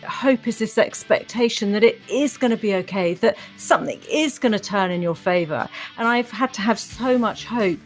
Hope is this expectation that it is going to be okay, that something is going to turn in your favor. And I've had to have so much hope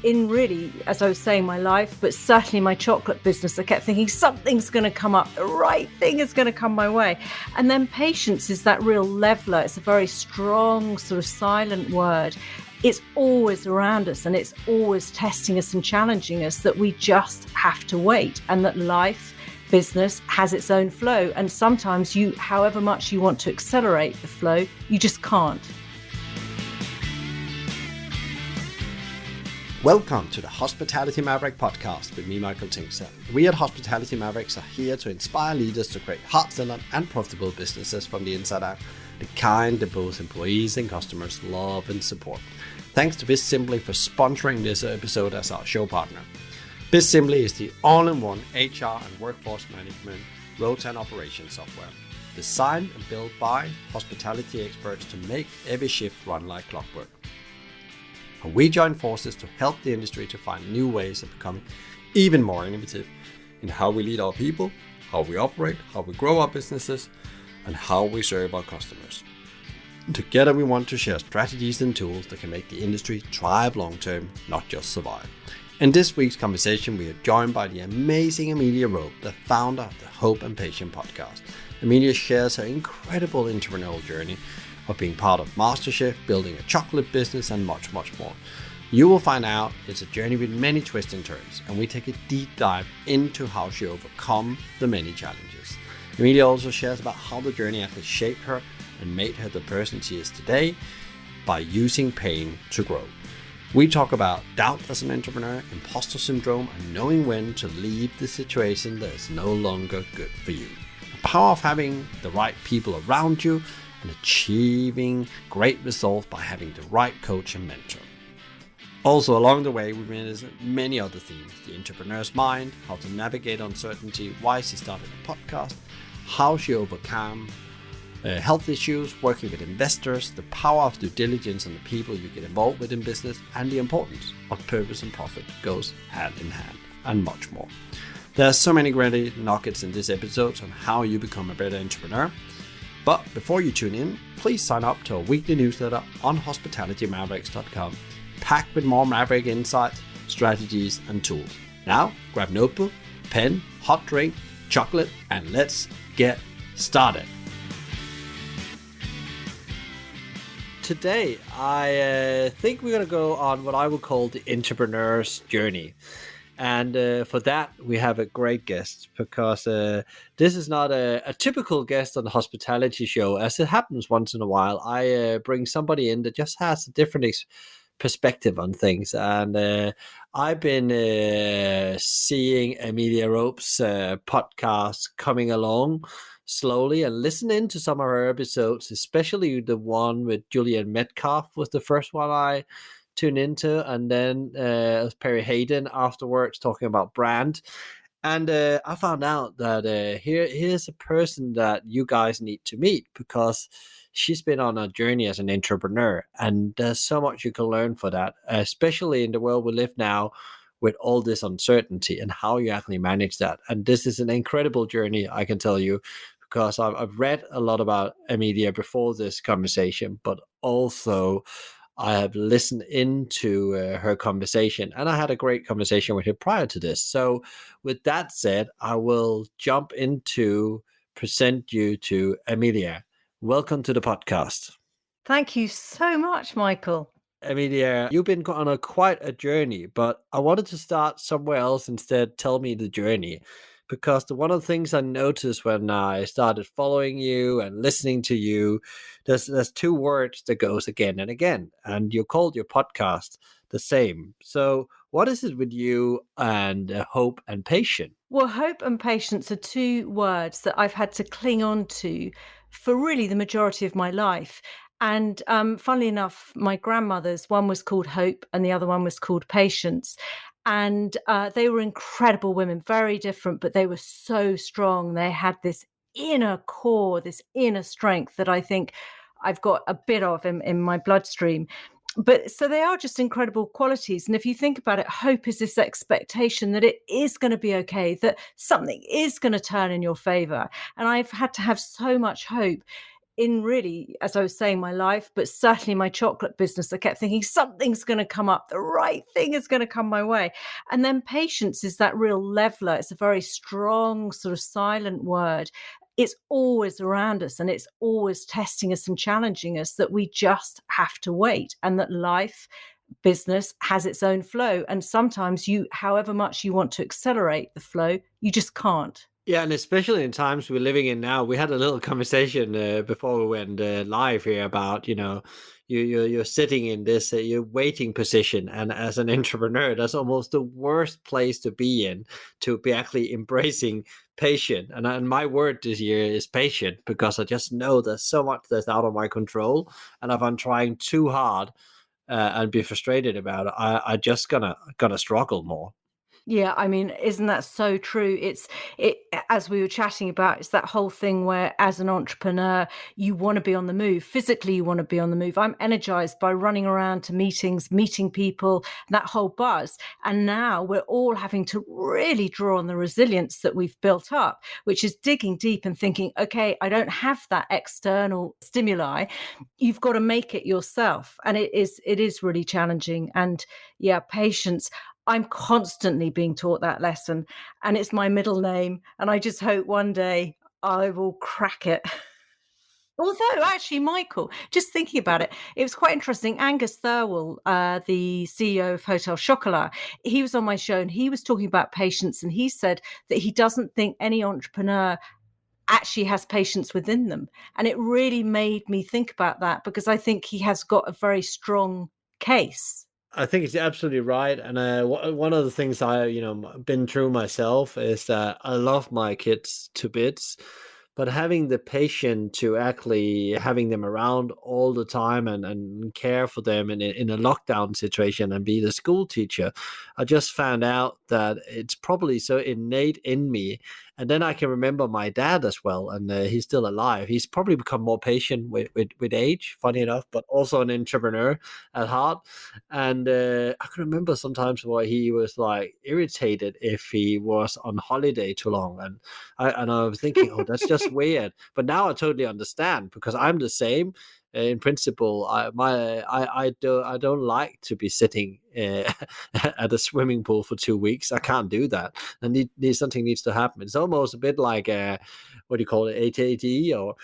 in really, as I was saying, my life, but certainly my chocolate business. I kept thinking something's going to come up, the right thing is going to come my way. And then patience is that real leveler. It's a very strong, sort of silent word. It's always around us and it's always testing us and challenging us, that we just have to wait, and that life, business has its own flow. And sometimes you, however much you want to accelerate the flow, you just can't. Welcome to the Hospitality Maverick podcast with me, Michael Tinkser. We at Hospitality Mavericks are here to inspire leaders to create heart-centered and profitable businesses from the inside out, the kind that both employees and customers love and support. Thanks to BizSimply for sponsoring this episode as our show partner. BizSimply is the all-in-one HR and workforce management roads and operations software, designed and built by hospitality experts to make every shift run like clockwork. And we join forces to help the industry to find new ways of becoming even more innovative in how we lead our people, how we operate, how we grow our businesses, and how we serve our customers. Together we want to share strategies and tools that can make the industry thrive long-term, not just survive. In this week's conversation, we are joined by the amazing Amelia Rope, the founder of the Hope and Patience podcast. Amelia shares her incredible entrepreneurial journey of being part of MasterChef, building a chocolate business, and much, much more. You will find out it's a journey with many twists and turns, and we take a deep dive into how she overcome the many challenges. Amelia also shares about how the journey actually shaped her and made her the person she is today by using pain to grow. We talk about doubt as an entrepreneur, imposter syndrome, and knowing when to leave the situation that is no longer good for you. The power of having the right people around you and achieving great results by having the right coach and mentor. Also along the way, we've visited many other themes: the entrepreneur's mind, how to navigate uncertainty, why she started a podcast, how she overcame health issues, working with investors, the power of due diligence and the people you get involved with in business, and the importance of purpose and profit goes hand in hand, and much more. There are so many great nuggets in this episode on how you become a better entrepreneur. But before you tune in, please sign up to our weekly newsletter on hospitalitymavericks.com, packed with more Maverick insights, strategies, and tools. Now, grab notebook, pen, hot drink, chocolate, and let's get started. Today, I think we're going to go on what I would call the entrepreneur's journey. And for that, we have a great guest, because this is not a typical guest on the hospitality show. As it happens once in a while, I bring somebody in that just has a different perspective on things. And I've been seeing Amelia Rope's podcast coming along slowly and listening to some of her episodes, especially the one with Julian Metcalf was the first one I tuned into, and then Perry Hayden afterwards talking about brand. And I found out that here's a person that you guys need to meet, because she's been on a journey as an entrepreneur, and there's so much you can learn for that, especially in the world we live now with all this uncertainty and how you actually manage that. And this is an incredible journey, I can tell you, because I've read a lot about Amelia before this conversation, but also I have listened into her conversation, and I had a great conversation with her prior to this. So with that said, I will jump into present you to Amelia. Welcome to the podcast. Thank you so much, Michael. Amelia, you've been on quite a journey, but I wanted to start somewhere else instead. Tell me the journey, because one of the things I noticed when I started following you and listening to you, there's two words that goes again and again, and you called your podcast the same. So what is it with you and hope and patience? Well, hope and patience are two words that I've had to cling on to for really the majority of my life. And funnily enough, my grandmother's, one was called Hope and the other one was called Patience. And they were incredible women, very different, but they were so strong. They had this inner core, this inner strength that I think I've got a bit of in my bloodstream. But so they are just incredible qualities. And if you think about it, hope is this expectation that it is going to be okay, that something is going to turn in your favor. And I've had to have so much hope in really, as I was saying, my life, but certainly my chocolate business. I kept thinking something's going to come up, the right thing is going to come my way. And then patience is that real leveler. It's a very strong, sort of silent word. It's always around us and it's always testing us and challenging us, that we just have to wait, and that life, business has its own flow. And sometimes however much you want to accelerate the flow, you just can't. Yeah, and especially in times we're living in now, we had a little conversation before we went live here about, you're sitting in this you're waiting position, and as an entrepreneur, that's almost the worst place to be in, to be actually embracing patient. And my word this year is patient, because I just know there's so much that's out of my control, and if I'm trying too hard and be frustrated about it, I just gonna struggle more. Yeah, I mean, isn't that so true? It as we were chatting about, it's that whole thing where as an entrepreneur, you want to be on the move. Physically, you want to be on the move. I'm energized by running around to meetings, meeting people, that whole buzz. And now we're all having to really draw on the resilience that we've built up, which is digging deep and thinking, okay, I don't have that external stimuli. You've got to make it yourself. And it is really challenging. And yeah, patience. I'm constantly being taught that lesson, and it's my middle name. And I just hope one day I will crack it. Although, actually, Michael, just thinking about it, it was quite interesting. Angus Thirlwell, the CEO of Hotel Chocolat, he was on my show and he was talking about patience. And he said that he doesn't think any entrepreneur actually has patience within them. And it really made me think about that, because I think he has got a very strong case. I think it's absolutely right, and one of the things I been through myself is that I love my kids to bits, but having the patience to actually having them around all the time and care for them in a lockdown situation and be the school teacher, I just found out that it's probably so innate in me. And then I can remember my dad as well, and he's still alive. He's probably become more patient with age, funny enough, but also an entrepreneur at heart. And I can remember sometimes where he was like irritated if he was on holiday too long, and I was thinking, oh, that's just weird. But now I totally understand, because I'm the same. In principle, I don't like to be sitting at a swimming pool for 2 weeks. I can't do that. And something needs to happen. It's almost a bit like what do you call it, ADHD, or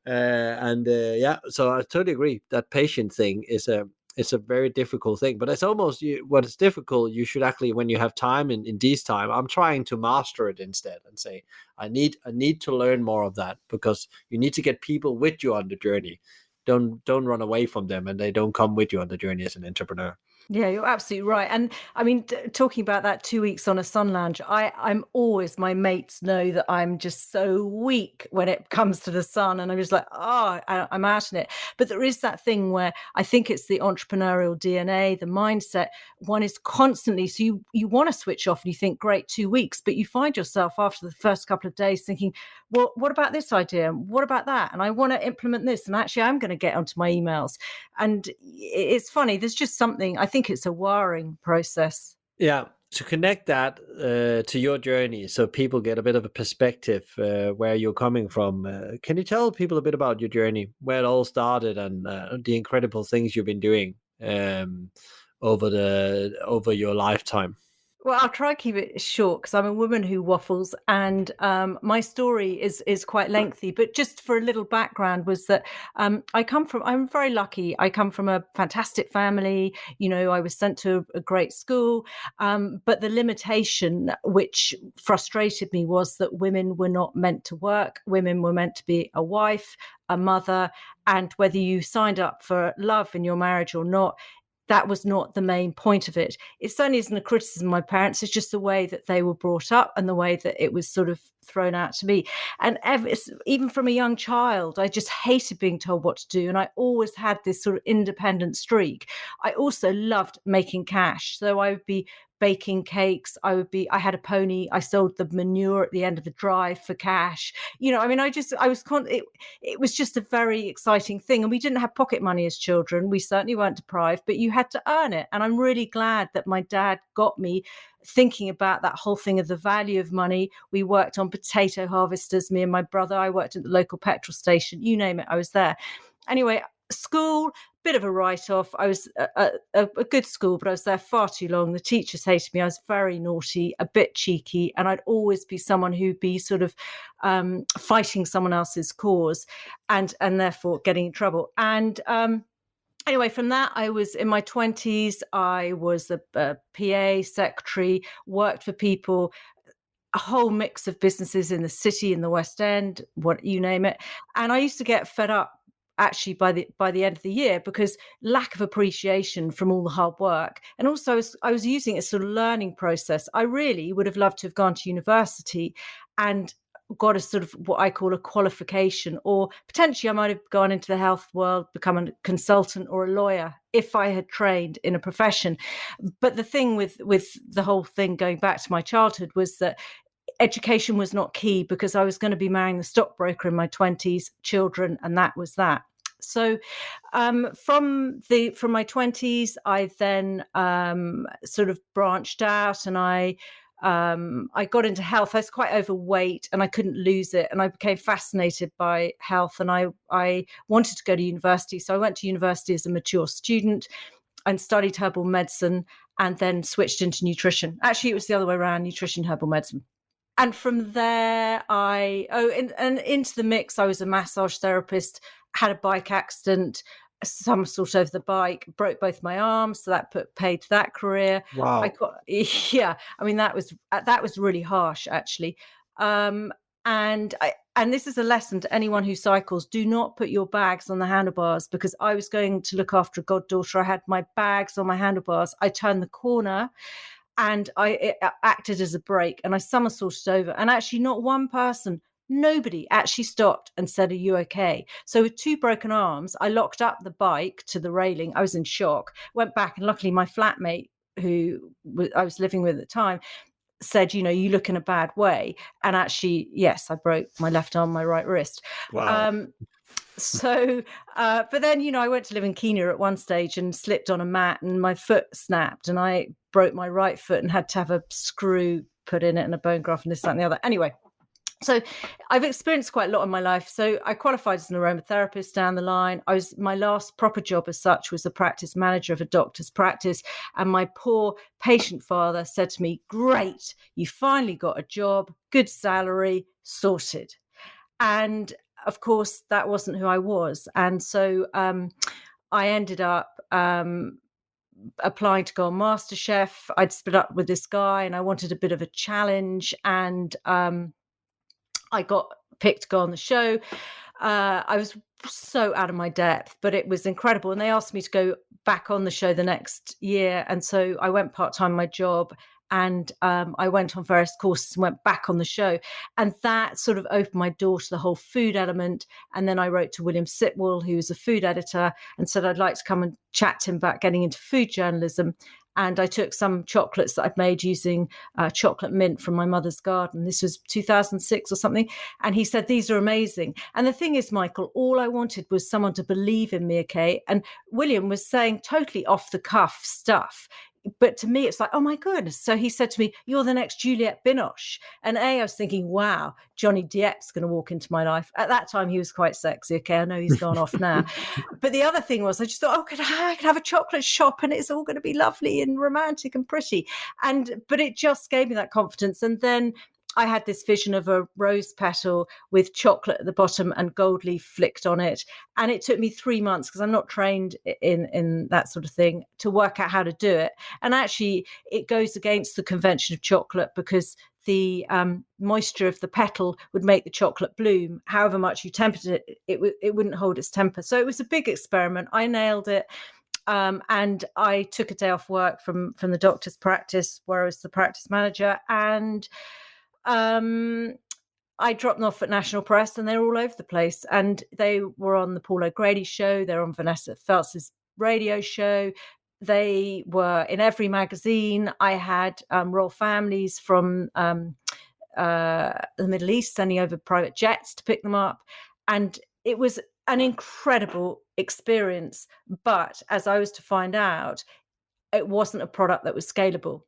yeah. So I totally agree that patient thing is a it's a very difficult thing, but it's almost what is difficult. You should actually, when you have time in these time, I'm trying to master it instead and say, I need to learn more of that, because you need to get people with you on the journey. Don't run away from them, and they don't come with you on the journey as an entrepreneur. Yeah, you're absolutely right. And I mean, talking about that 2 weeks on a sun lounge, I'm always, my mates know that I'm just so weak when it comes to the sun. And I'm just like, oh, I'm out in it. But there is that thing where I think it's the entrepreneurial DNA, the mindset. One is constantly, so you want to switch off and you think, great, 2 weeks, but you find yourself after the first couple of days thinking, well, what about this idea? What about that? And I want to implement this. And actually, I'm going to get onto my emails. And it's funny, there's just something, I think it's a wiring process. Yeah, to connect that to your journey, so people get a bit of a perspective where you're coming from. Can you tell people a bit about your journey, where it all started, and the incredible things you've been doing over your lifetime? Well, I'll try and keep it short because I'm a woman who waffles, and my story is quite lengthy. But just for a little background, was that I'm very lucky. I come from a fantastic family. I was sent to a great school, but the limitation which frustrated me was that women were not meant to work. Women were meant to be a wife, a mother, and whether you signed up for love in your marriage or not, that was not the main point of it. It certainly isn't a criticism of my parents. It's just the way that they were brought up and the way that it was sort of thrown out to me. And even from a young child, I just hated being told what to do. And I always had this sort of independent streak. I also loved making cash. So I would be baking cakes. I had a pony. I sold the manure at the end of the drive for cash. I mean, it was just a very exciting thing. And we didn't have pocket money as children. We certainly weren't deprived, but you had to earn it. And I'm really glad that my dad got me thinking about that whole thing of the value of money. We worked on potato harvesters, me and my brother. I worked at the local petrol station, you name it, I was there. Anyway, school, bit of a write-off. I was a good school, but I was there far too long. The teachers hated me. I was very naughty, a bit cheeky, and I'd always be someone who'd be sort of fighting someone else's cause and therefore getting in trouble. And anyway, from that, I was in my 20s. I was a PA, secretary, worked for people, a whole mix of businesses in the city, in the West End, what you name it. And I used to get fed up actually by the end of the year because lack of appreciation from all the hard work. And also I was using it as a sort of learning process. I really would have loved to have gone to university and got a sort of what I call a qualification, or potentially I might have gone into the health world, become a consultant or a lawyer if I had trained in a profession. But the thing with the whole thing going back to my childhood was that education was not key because I was going to be marrying the stockbroker in my 20s, children, and that was that. So from my 20s, I then sort of branched out, and I got into health. I was quite overweight and I couldn't lose it. And I became fascinated by health, and I wanted to go to university. So I went to university as a mature student and studied herbal medicine, and then switched into nutrition. Actually, it was the other way around, nutrition, herbal medicine. And from there, and into the mix, I was a massage therapist, had a bike accident, somersault over the bike, broke both my arms, so that paid to that career. Wow. I mean, that was really harsh, actually. And this is a lesson to anyone who cycles: do not put your bags on the handlebars, because I was going to look after a goddaughter. I had my bags on my handlebars. I turned the corner, and it acted as a brake, and I somersaulted over. And actually, not one person, nobody actually stopped and said, "Are you okay?" So with two broken arms, I locked up the bike to the railing. I was in shock, went back, and luckily my flatmate, who I was living with at the time, said, "You look in a bad way." And actually, yes, I broke my left arm, my right wrist. Wow. But then, I went to live in Kenya at one stage and slipped on a mat and my foot snapped, and I broke my right foot and had to have a screw put in it and a bone graft and this, that, and the other. Anyway, so I've experienced quite a lot in my life. So I qualified as an aromatherapist down the line. My last proper job as such was a practice manager of a doctor's practice. And my poor patient father said to me, "Great, you finally got a job, good salary, sorted." And of course, that wasn't who I was. And so I ended up applying to go on MasterChef. I'd split up with this guy and I wanted a bit of a challenge. And I got picked to go on the show. I was so out of my depth, but it was incredible. And they asked me to go back on the show the next year. And so I went part-time my job, and I went on various courses and went back on the show. And that sort of opened my door to the whole food element. And then I wrote to William Sitwell, who was a food editor, and said I'd like to come and chat to him about getting into food journalism. And I took some chocolates that I'd made using chocolate mint from my mother's garden. This was 2006 or something. And he said, "These are amazing." And the thing is, Michael, all I wanted was someone to believe in me, okay? And William was saying totally off the cuff stuff. But to me, it's like, oh my goodness. So he said to me, "You're the next Juliette Binoche." And I was thinking, wow, Johnny Depp's going to walk into my life. At that time, he was quite sexy. Okay, I know he's gone off now. But the other thing was, I just thought, I could have a chocolate shop and it's all going to be lovely and romantic and pretty. But it just gave me that confidence. And then I had this vision of a rose petal with chocolate at the bottom and gold leaf flicked on it. And it took me 3 months, because I'm not trained in that sort of thing, to work out how to do it. And actually, it goes against the convention of chocolate, because the moisture of the petal would make the chocolate bloom. However much you tempered it, it wouldn't hold its temper. So it was a big experiment. I nailed it. And I took a day off work from the doctor's practice, where I was the practice manager, and I dropped them off at National Press and they're all over the place. And they were on the Paul O'Grady show. They're on Vanessa Feltz's radio show. They were in every magazine. I had royal families from the Middle East sending over private jets to pick them up. And it was an incredible experience. But as I was to find out, it wasn't a product that was scalable.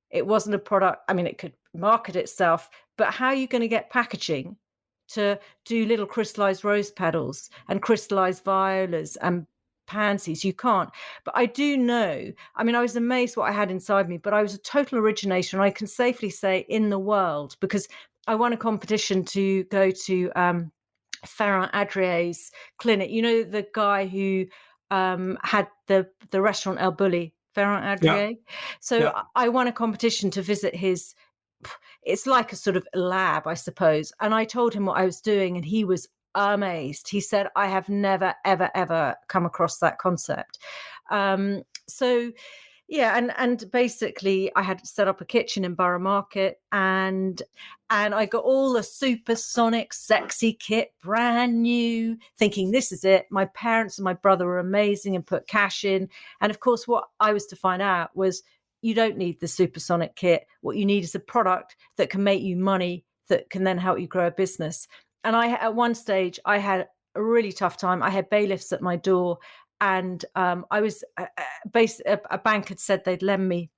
It wasn't a product, I mean, it could market itself, but how are you going to get packaging to do little crystallized rose petals and crystallized violas and pansies? You can't. But I do know, I mean, I was amazed what I had inside me, but I was a total originator, and I can safely say in the world, because I won a competition to go to Ferrand Adrier's clinic. You know, the guy who had the restaurant El Bulli, Ferrand Adrier. So I won a competition to visit his, it's like a sort of lab, I suppose. And I told him what I was doing, and he was amazed. He said, I have never, ever, ever come across that concept. So yeah, and basically I had set up a kitchen in Borough Market, and I got all the supersonic sexy kit, brand new, thinking this is it. My parents and my brother were amazing and put cash in. And of course, what I was to find out was you don't need the supersonic kit. What you need is a product that can make you money, that can then help you grow a business. And at one stage, I had a really tough time. I had bailiffs at my door. And I was a bank had said they'd lend me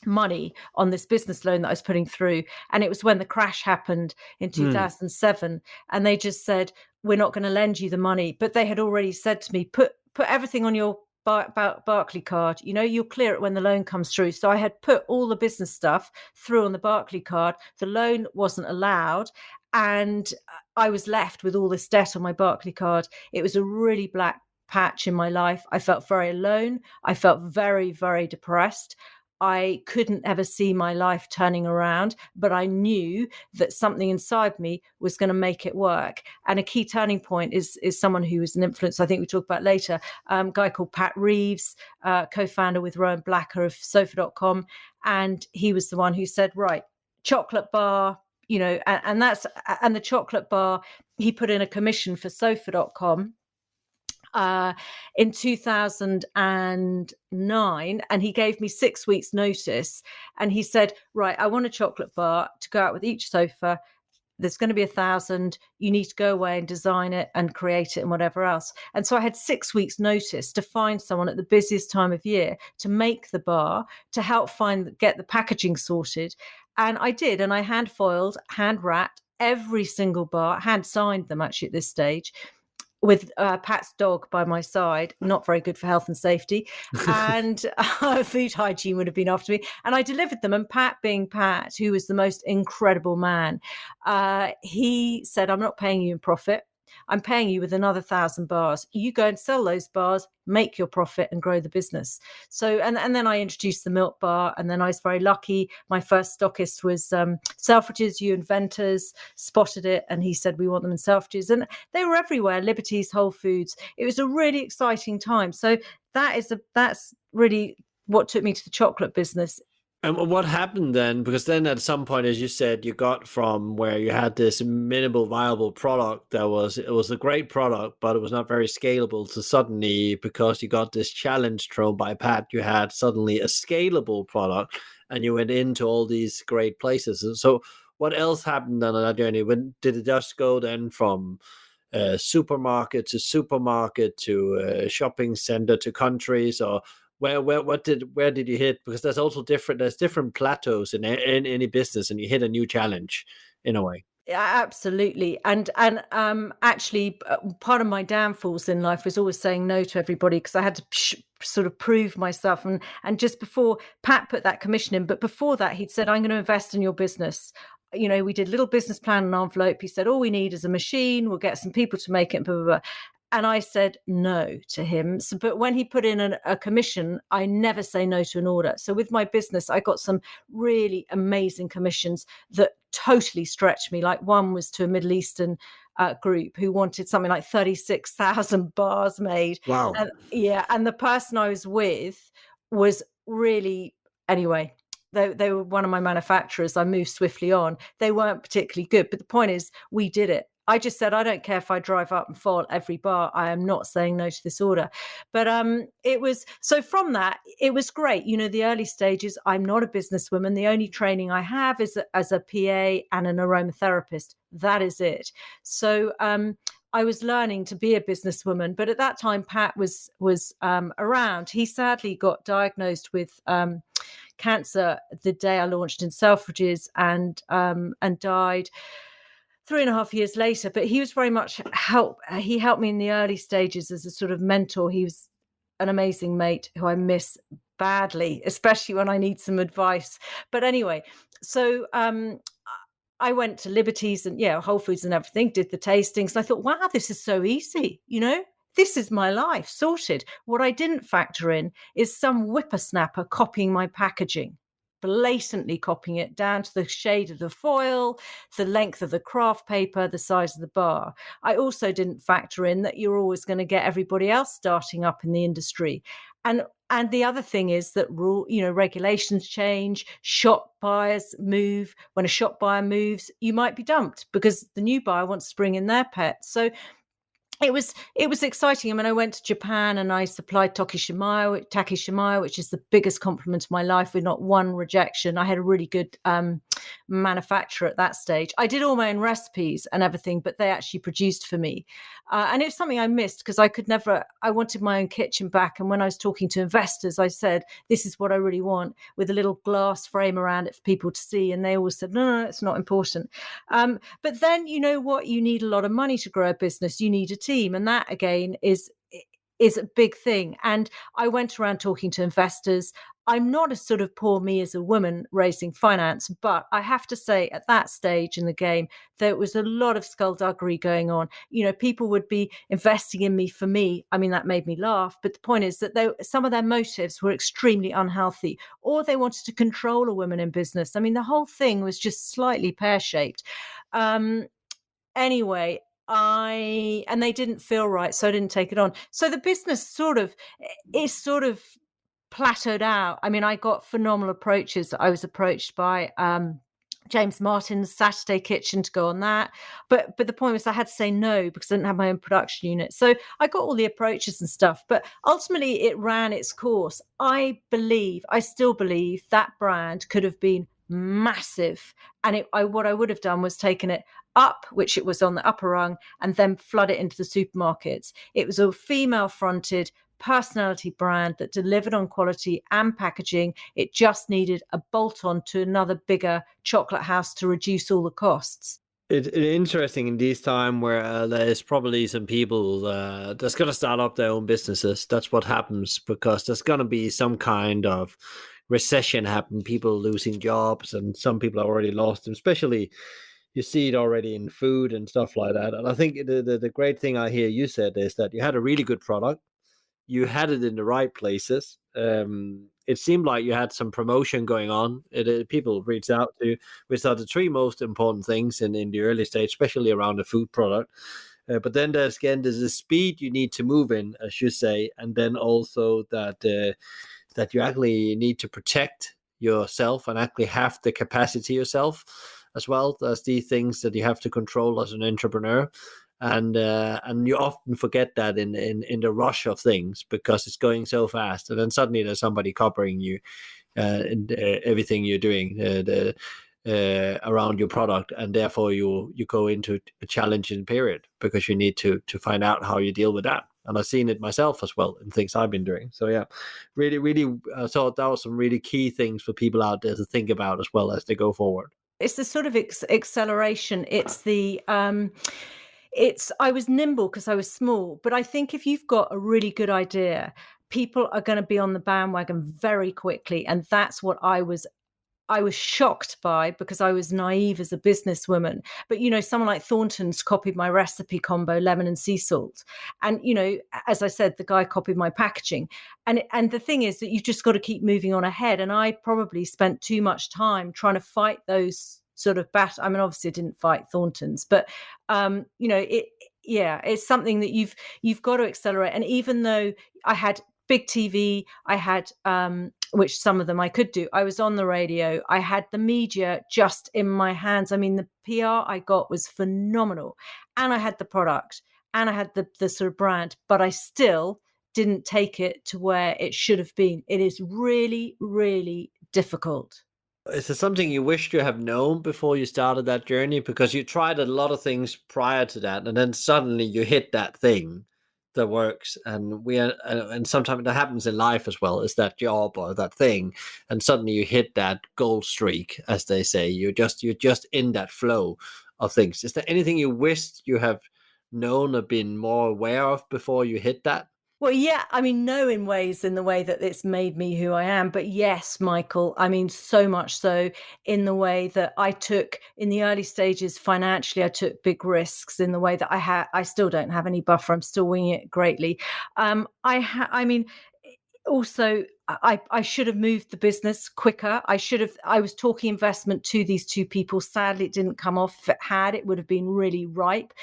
money on this business loan that I was putting through. And it was when the crash happened in 2007. And they just said, we're not going to lend you the money. But they had already said to me, put everything on your Barclay card. You know, you'll clear it when the loan comes through. So I had put all the business stuff through on the Barclay card. The loan wasn't allowed. And I was left with all this debt on my Barclay card. It was a really black patch in my life. I felt very alone. I felt very, very depressed. I couldn't ever see my life turning around, but I knew that something inside me was going to make it work. And a key turning point is someone who was an influence, I think we talk about later, a guy called Pat Reeves, co-founder with Rowan Blacker of sofa.com. And he was the one who said, right, chocolate bar, you know, and the chocolate bar, he put in a commission for sofa.com in 2009, and he gave me 6 weeks notice, and he said, right, I want a chocolate bar to go out with each sofa. There's going to be 1,000. You need to go away and design it and create it and whatever else. And so I had 6 weeks notice to find someone at the busiest time of year to make the bar, to help get the packaging sorted. And I did, and I hand foiled, hand wrapped every single bar, hand signed them actually at this stage, with Pat's dog by my side, not very good for health and safety, and food hygiene would have been after me. And I delivered them. And Pat, being Pat, who was the most incredible man, he said, I'm not paying you in profit. I'm paying you with another 1,000 bars. You go and sell those bars, make your profit and grow the business. So, and then I introduced the milk bar, and then I was very lucky. My first stockist was Selfridges, You Inventors, spotted it, and he said, we want them in Selfridges. And they were everywhere, Liberty's, Whole Foods. It was a really exciting time. So that's really what took me to the chocolate business. And what happened then? Because then at some point, as you said, you got from where you had this minimal viable product it was a great product, but it was not very scalable, to suddenly, because you got this challenge thrown by Pat, you had suddenly a scalable product, and you went into all these great places. And so what else happened on that journey? Did it just go then from supermarket to shopping center to countries, or where did you hit? Because there's different plateaus in any business, and you hit a new challenge in a way. Yeah, absolutely. And actually, part of my downfalls in life was always saying no to everybody, because I had to sort of prove myself. And just before Pat put that commission in, but before that, he'd said, I'm going to invest in your business. You know, we did a little business plan and envelope. He said, all we need is a machine. We'll get some people to make it, blah, blah, blah. And I said no to him. So, but when he put in a commission, I never say no to an order. So with my business, I got some really amazing commissions that totally stretched me. Like one was to a Middle Eastern group who wanted something like 36,000 bars made. Wow. And the person I was with was really, anyway, They were one of my manufacturers. I moved swiftly on. They weren't particularly good, but the point is, we did it. I just said, I don't care if I drive up and fault every bar. I am not saying no to this order. But it was, so from that, it was great. The early stages, I'm not a businesswoman. The only training I have is as a PA and an aromatherapist. That is it. So I was learning to be a businesswoman. But at that time, Pat was around. He sadly got diagnosed with cancer the day I launched in Selfridges, and died 3.5 years later. But he was very much he helped me in the early stages as a sort of mentor. He was an amazing mate who I miss badly, especially when I need some advice. But anyway, so I went to Liberties and Whole Foods and everything, did the tastings. And I thought, wow, this is so easy, this is my life sorted. What I didn't factor in is some whippersnapper copying my packaging, blatantly copying it down to the shade of the foil, the length of the craft paper, the size of the bar. I also didn't factor in that you're always going to get everybody else starting up in the industry. And the other thing is that regulations change, shop buyers move. When a shop buyer moves, you might be dumped because the new buyer wants to bring in their pet. So it was exciting. I mean, I went to Japan and I supplied Takishimaya, which is the biggest compliment of my life, with not one rejection. I had a really good manufacturer at that stage. I did all my own recipes and everything, but they actually produced for me. And it was something I missed because I wanted my own kitchen back. And when I was talking to investors, I said, this is what I really want, with a little glass frame around it for people to see. And they all said, no, it's not important. But then, you know what? You need a lot of money to grow a business. You need a team. And that, again, is a big thing. And I went around talking to investors. I'm not a sort of poor me as a woman raising finance, but I have to say at that stage in the game, there was a lot of skullduggery going on. People would be investing in me for me. I mean, that made me laugh. But the point is that some of their motives were extremely unhealthy, or they wanted to control a woman in business. I mean, the whole thing was just slightly pear-shaped. Anyway, and they didn't feel right, so I didn't take it on. So the business sort of plateaued out. I mean, I got phenomenal approaches. I was approached by James Martin's Saturday Kitchen to go on that. But the point was I had to say no because I didn't have my own production unit. So I got all the approaches and stuff, but ultimately it ran its course. I still believe that brand could have been massive. And what I would have done was taken it up, which it was on the upper rung, and then flood it into the supermarkets. It was a female-fronted personality brand that delivered on quality and packaging. It just needed a bolt-on to another bigger chocolate house to reduce all the costs. It's interesting in this time where there's probably some people that's going to start up their own businesses. That's what happens because there's going to be some kind of recession happen, people losing jobs, and some people are already lost them, especially you see it already in food and stuff like that. And I think the great thing I hear you said is that you had a really good product. You had it in the right places. It seemed like you had some promotion going on. People reached out to you, which are the three most important things in the early stage, especially around the food product. But then there's the speed you need to move in, as you say, and then also that you actually need to protect yourself and actually have the capacity yourself as well. There's these things that you have to control as an entrepreneur. And you often forget that in the rush of things because it's going so fast, and then suddenly there's somebody copying you and everything you're doing around your product, and therefore you go into a challenging period because you need to find out how you deal with that. And I've seen it myself as well in things I've been doing. So yeah, really, really, I thought that was some really key things for people out there to think about as well as they go forward. It's the sort of acceleration. It's the I was nimble because I was small, but I think if you've got a really good idea, people are going to be on the bandwagon very quickly. And that's what I was shocked by because I was naive as a businesswoman. But, someone like Thornton's copied my recipe combo, lemon and sea salt. And, as I said, the guy copied my packaging. And the thing is that you've just got to keep moving on ahead. And I probably spent too much time trying to fight those sort of I mean, obviously I didn't fight Thornton's, but, it's something that you've got to accelerate. And even though I had big TV. I had, which some of them I could do. I was on the radio. I had the media just in my hands. I mean, the PR I got was phenomenal, and I had the product, and I had the sort of brand, but I still didn't take it to where it should have been. It is really, really difficult. Is there something you wished you have known before you started that journey? Because you tried a lot of things prior to that, and then suddenly you hit that thing that works. And and sometimes that happens in life as well. Is that job or that thing, and suddenly you hit that gold streak, as they say. You're just in that flow of things. Is there anything you wished you have known or been more aware of before you hit that? Well, yeah, I mean, no, in ways, in the way that it's made me who I am. But yes, Michael, I mean, so much so in the way that I took in the early stages financially, I took big risks in the way that I still don't have any buffer. I'm still winging it greatly. I mean, also I should have moved the business quicker. I was talking investment to these two people. Sadly, it didn't come off. If it had, it would have been really ripe.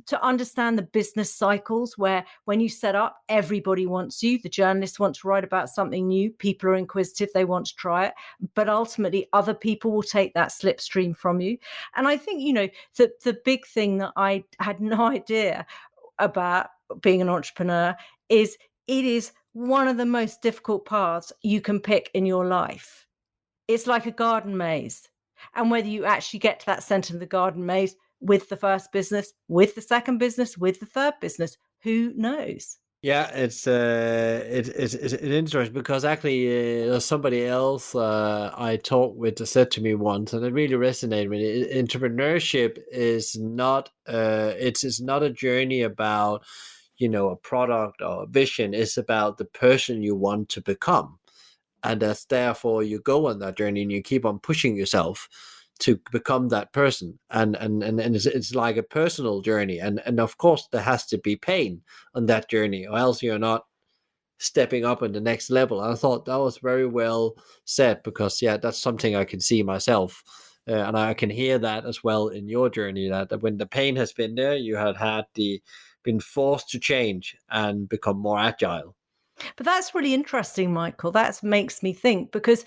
To understand the business cycles, where when you set up, everybody wants you. The journalists want to write about something new. People are inquisitive. They want to try it. But ultimately, other people will take that slipstream from you. And I think, the big thing that I had no idea about being an entrepreneur is it is one of the most difficult paths you can pick in your life. It's like a garden maze. And whether you actually get to that center of the garden maze with the first business, with the second business, with the third business, who knows? Yeah, it's interesting because actually there's somebody else I talked with that said to me once, and it really resonated with me. Entrepreneurship is not it's not a journey about a product or a vision. It's about the person you want to become, and that's therefore you go on that journey and you keep on pushing yourself to become that person, and it's like a personal journey, and of course there has to be pain on that journey, or else you're not stepping up in the next level. And I thought that was very well said, because that's something I can see myself, and I can hear that as well in your journey, that when the pain has been there, you had been forced to change and become more agile. But that's really interesting, Michael. That makes me think, because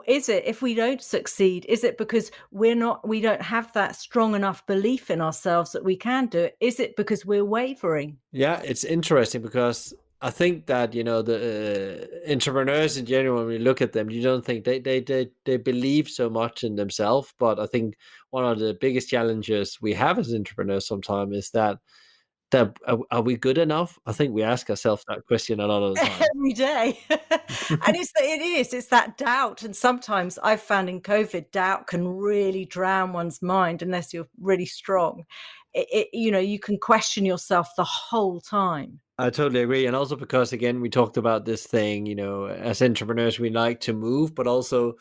is it, if we don't succeed, is it because we don't have that strong enough belief in ourselves that we can do it? Is it because we're wavering? Yeah, it's interesting because I think that the entrepreneurs in general, when we look at them, you don't think they believe so much in themselves. But I think one of the biggest challenges we have as entrepreneurs sometimes is that are we good enough? I think we ask ourselves that question a lot of the time. Every day. And it's that doubt. And sometimes I've found in COVID, doubt can really drown one's mind unless you're really strong. You can question yourself the whole time. I totally agree. And also because, again, we talked about this thing, as entrepreneurs, we like to move, but also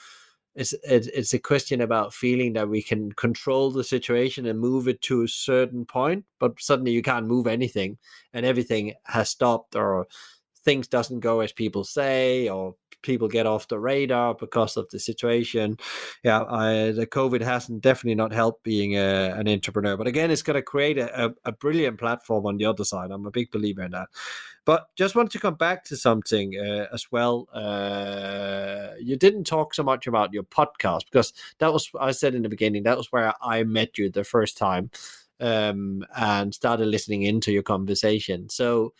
it's a question about feeling that we can control the situation and move it to a certain point, but suddenly you can't move anything and everything has stopped, or things doesn't go as people say, or people get off the radar because of the situation. The COVID hasn't definitely not helped being an entrepreneur, but again, it's going to create a brilliant platform on the other side. I'm a big believer in that. But just want to come back to something as well. You didn't talk so much about your podcast, because that was, I said in the beginning, that was where I met you the first time, and started listening into your conversation. So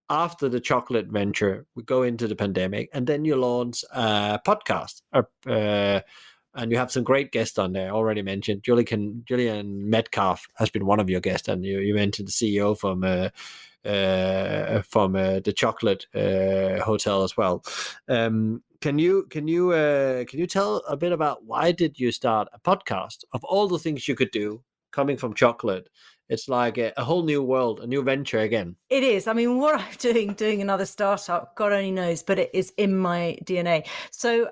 after the chocolate venture, we go into the pandemic, and then you launch a podcast, and you have some great guests on there. Already mentioned Julian Metcalf has been one of your guests, and you mentioned the CEO from the chocolate hotel as well. Can you tell a bit about why did you start a podcast? Of all the things you could do, coming from chocolate, it's like a whole new world, a new venture again. It is. I mean, what I'm doing another startup, God only knows, but it is in my DNA. So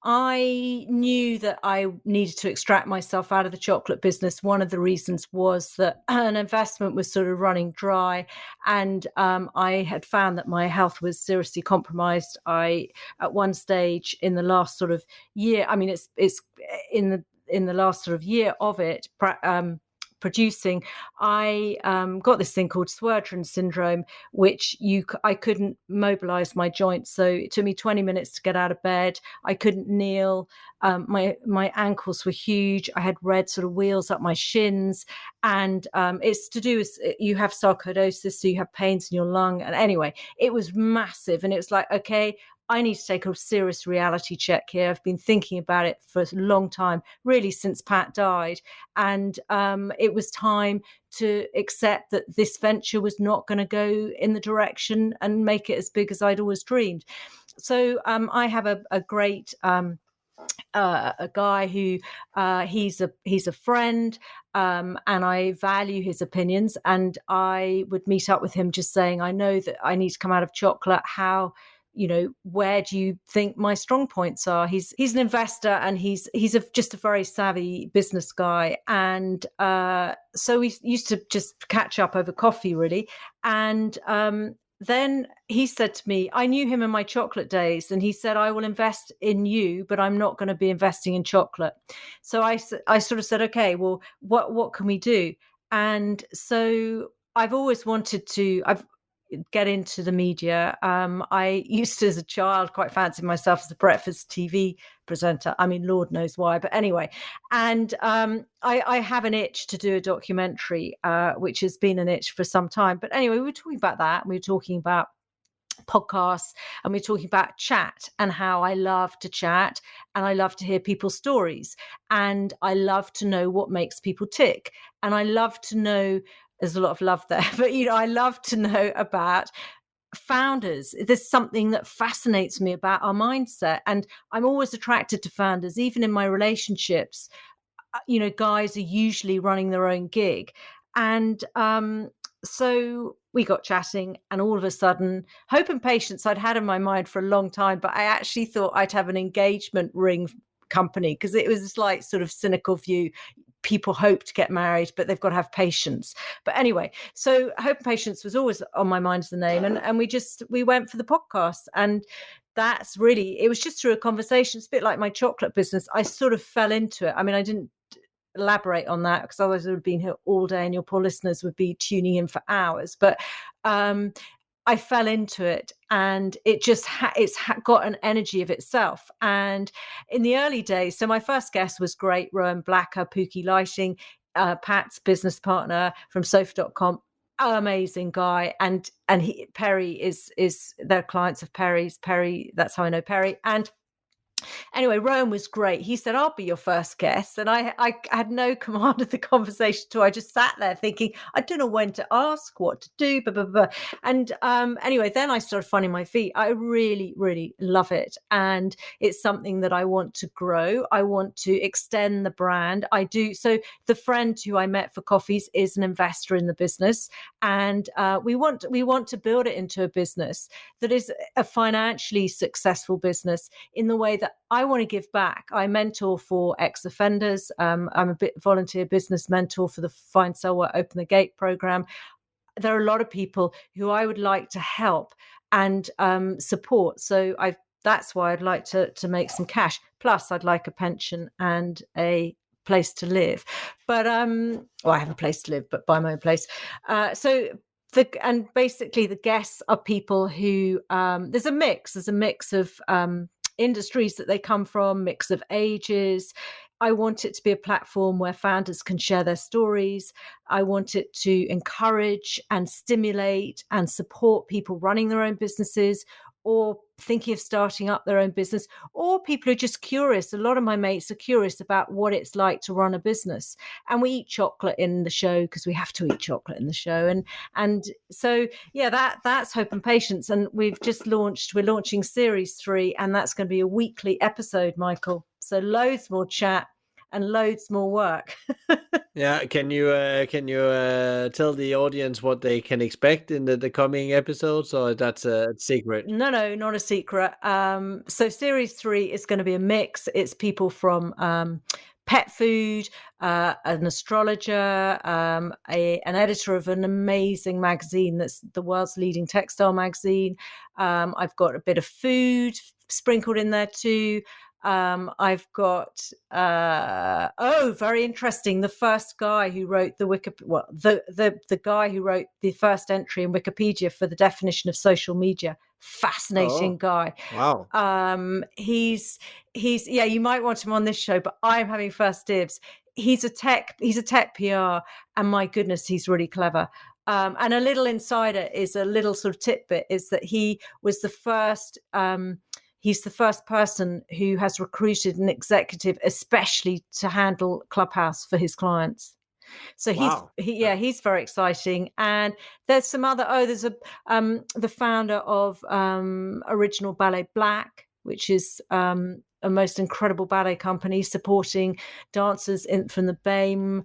I knew that I needed to extract myself out of the chocolate business. One of the reasons was that an investment was sort of running dry, and I had found that my health was seriously compromised. At one stage in the last sort of year, I mean, it's in the last sort of year of it, producing, I got this thing called Swerdron syndrome, which I couldn't mobilize my joints. So it took me 20 minutes to get out of bed. I couldn't kneel. My ankles were huge. I had red sort of wheels up my shins. And it's to do with, you have sarcoidosis, so you have pains in your lung. And anyway, it was massive. And it was like, okay, I need to take a serious reality check here. I've been thinking about it for a long time, really since Pat died. And it was time to accept that this venture was not going to go in the direction and make it as big as I'd always dreamed. So I have a great a guy who he's a friend, and I value his opinions. And I would meet up with him just saying, I know that I need to come out of chocolate. How, where do you think my strong points are? He's an investor, and he's just a very savvy business guy. And so we used to just catch up over coffee, really. And then he said to me, I knew him in my chocolate days, and he said, I will invest in you, but I'm not going to be investing in chocolate. So I sort of said, okay, well, what can we do? And so I've always wanted to get into the media. I used to, as a child, quite fancy myself as a breakfast TV presenter. I mean, Lord knows why, but anyway. And I have an itch to do a documentary, which has been an itch for some time. But anyway, we were talking about that. We were talking about podcasts, and we're talking about chat and how I love to chat, and I love to hear people's stories, and I love to know what makes people tick, and I love to know, there's a lot of love there, but I love to know about founders. There's something that fascinates me about our mindset, and I'm always attracted to founders. Even in my relationships, guys are usually running their own gig. And so we got chatting, and all of a sudden, Hope and Patience I'd had in my mind for a long time, but I actually thought I'd have an engagement ring company, because it was this like sort of cynical view. People hope to get married, but they've got to have patience. But anyway, so Hope and Patience was always on my mind as the name. And we went for the podcast. And that's really, it was just through a conversation. It's a bit like my chocolate business. I sort of fell into it. I mean, I didn't elaborate on that, because otherwise I would have been here all day and your poor listeners would be tuning in for hours. But I fell into it, and it just it's got an energy of itself. And in the early days, so my first guest was great, Rowan Blacker, Pookie Lighting, Pat's business partner from sofa.com. Amazing guy. And Perry is their clients of Perry's. Perry, that's how I know Perry. And anyway, Rowan was great. He said, I'll be your first guest. And I had no command of the conversation too. I just sat there thinking, I don't know when to ask, what to do, blah, blah, blah. And anyway, then I started finding my feet. I really, really love it. And it's something that I want to grow. I want to extend the brand. I do. So the friend who I met for coffees is an investor in the business. And we want to build it into a business that is a financially successful business in the way that I want to give back. I mentor for ex-offenders. I'm a volunteer business mentor for the Find, Sell, Work, Open the Gate program. There are a lot of people who I would like to help and support. So that's why I'd like to make some cash. Plus, I'd like a pension and a place to live. But I have a place to live, but buy my own place. And basically the guests are people who there's a mix of industries that they come from, mix of ages. I want it to be a platform where founders can share their stories. I want it to encourage and stimulate and support people running their own businesses or thinking of starting up their own business, or people who are just curious. A lot of my mates are curious about what it's like to run a business. And we eat chocolate in the show because we have to eat chocolate in the show. And so, yeah, that's Hope and Patience. And we're launching series 3, and that's going to be a weekly episode, Michael. So loads more chat and loads more work. Yeah, can you tell the audience what they can expect in the coming episodes, or that's a secret? No, not a secret. So series 3 is going to be a mix. It's people from pet food, an astrologer, an editor of an amazing magazine that's the world's leading textile magazine. I've got a bit of food sprinkled in there too. I've got very interesting. The first guy who wrote the guy who wrote the first entry in Wikipedia for the definition of social media. Fascinating guy. Wow. He's you might want him on this show, but I'm having first dibs. He's a tech PR, and my goodness, he's really clever. And a little insider is a little sort of tidbit is that he was the first. He's the first person who has recruited an executive, especially to handle Clubhouse for his clients. So he's very exciting. And there's some other. There's the founder of Original Ballet Black, which is a most incredible ballet company supporting dancers from the BAME